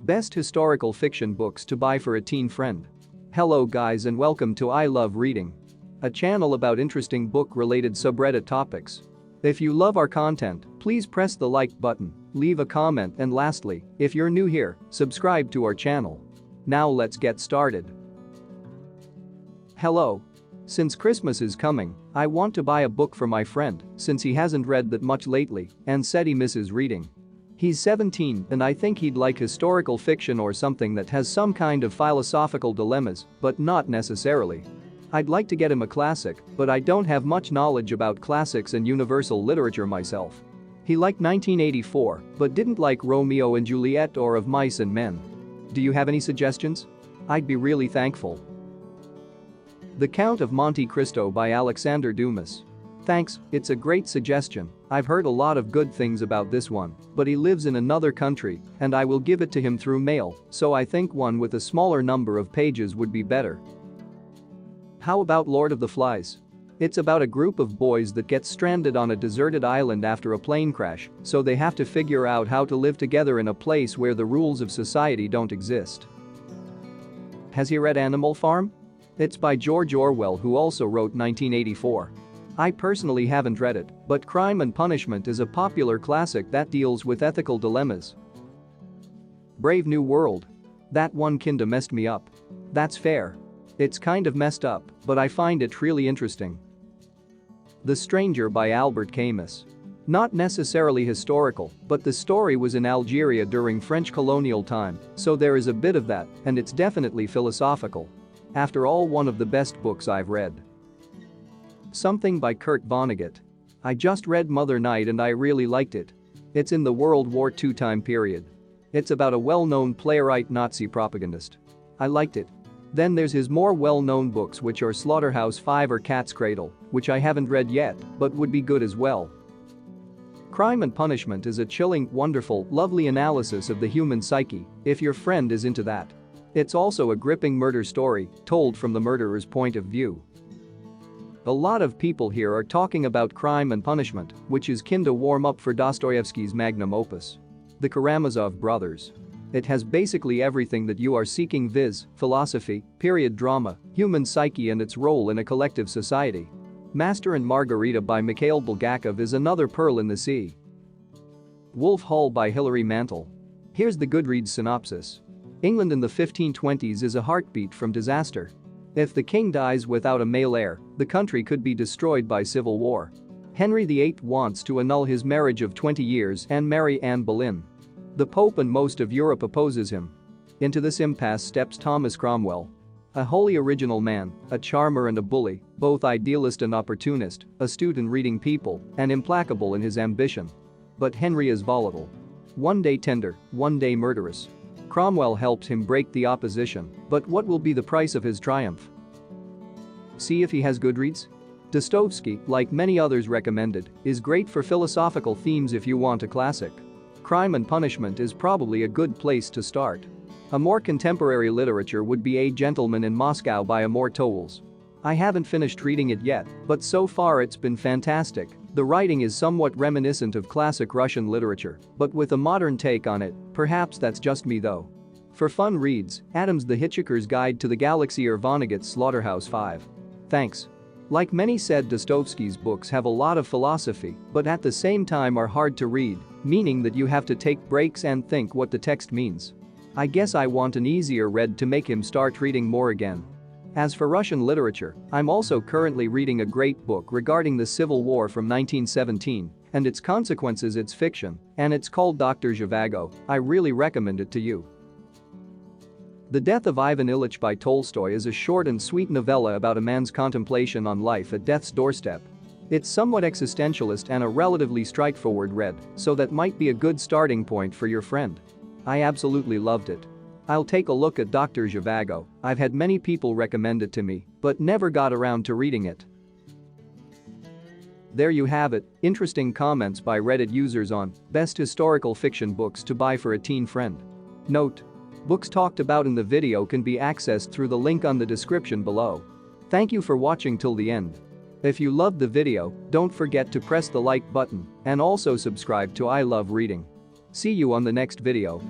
Best historical fiction books to buy for a teen friend. Hello guys and welcome to I Love Reading, a channel about interesting book-related subreddit topics. If you love our content, please press the like button, leave a comment and lastly, if you're new here, subscribe to our channel. Now let's get started. Hello. Since Christmas is coming, I want to buy a book for my friend since he hasn't read that much lately and said he misses reading. He's 17 and I think he'd like historical fiction or something that has some kind of philosophical dilemmas, but not necessarily. I'd like to get him a classic, but I don't have much knowledge about classics and universal literature myself. He liked 1984, but didn't like Romeo and Juliet or Of Mice and Men. Do you have any suggestions? I'd be really thankful. The Count of Monte Cristo by Alexander Dumas. Thanks, it's a great suggestion. I've heard a lot of good things about this one, but he lives in another country and I will give it to him through mail, so I think one with a smaller number of pages would be better. How about Lord of the Flies? It's about a group of boys that get stranded on a deserted island after a plane crash, so they have to figure out how to live together in a place where the rules of society don't exist. Has he read Animal Farm? It's by George Orwell, who also wrote 1984. I personally haven't read it, but Crime and Punishment is a popular classic that deals with ethical dilemmas. Brave New World. That one kinda messed me up. That's fair. It's kind of messed up, but I find it really interesting. The Stranger by Albert Camus. Not necessarily historical, but the story was in Algeria during French colonial time, so there is a bit of that, and it's definitely philosophical. After all, one of the best books I've read. Something by Kurt Vonnegut. I just read Mother Night and I really liked it. It's in the World War II time period. It's about a well-known playwright Nazi propagandist. I liked it. Then there's his more well-known books, which are Slaughterhouse-Five or Cat's Cradle, which I haven't read yet, but would be good as well. Crime and Punishment is a chilling, wonderful, lovely analysis of the human psyche, if your friend is into that. It's also a gripping murder story, told from the murderer's point of view. A lot of people here are talking about Crime and Punishment, which is kinda warm up for Dostoevsky's magnum opus, The Karamazov Brothers. It has basically everything that you are seeking, viz., philosophy, period drama, human psyche and its role in a collective society. Master and Margarita by Mikhail Bulgakov is another pearl in the sea. Wolf Hall by Hilary Mantel. Here's the Goodreads synopsis. England in the 1520s is a heartbeat from disaster. If the king dies without a male heir, the country could be destroyed by civil war. Henry VIII wants to annul his marriage of 20 years and marry Anne Boleyn. The Pope and most of Europe opposes him. Into this impasse steps Thomas Cromwell. A wholly original man, a charmer and a bully, both idealist and opportunist, astute in reading people, and implacable in his ambition. But Henry is volatile. One day tender, one day murderous. Cromwell helps him break the opposition, but what will be the price of his triumph? See if he has Goodreads? Dostoevsky, like many others recommended, is great for philosophical themes if you want a classic. Crime and Punishment is probably a good place to start. A more contemporary literature would be A Gentleman in Moscow by Amor Towles. I haven't finished reading it yet, but so far it's been fantastic. The writing is somewhat reminiscent of classic Russian literature, but with a modern take on it. Perhaps that's just me though. For fun reads, Adams The Hitchhiker's Guide to the Galaxy or Vonnegut's Slaughterhouse-Five. Thanks. Like many said, Dostoevsky's books have a lot of philosophy, but at the same time are hard to read, meaning that you have to take breaks and think what the text means. I guess I want an easier read to make him start reading more again. As for Russian literature, I'm also currently reading a great book regarding the Civil War from 1917 and its consequences. It's fiction, and it's called Dr. Zhivago. I really recommend it to you. The Death of Ivan Ilyich by Tolstoy is a short and sweet novella about a man's contemplation on life at death's doorstep. It's somewhat existentialist and a relatively straightforward read, so that might be a good starting point for your friend. I absolutely loved it. I'll take a look at Dr. Zhivago. I've had many people recommend it to me, but never got around to reading it. There you have it, interesting comments by Reddit users on best historical fiction books to buy for a teen friend. Note: books talked about in the video can be accessed through the link on the description below. Thank you for watching till the end. If you loved the video, don't forget to press the like button and also subscribe to I Love Reading. See you on the next video.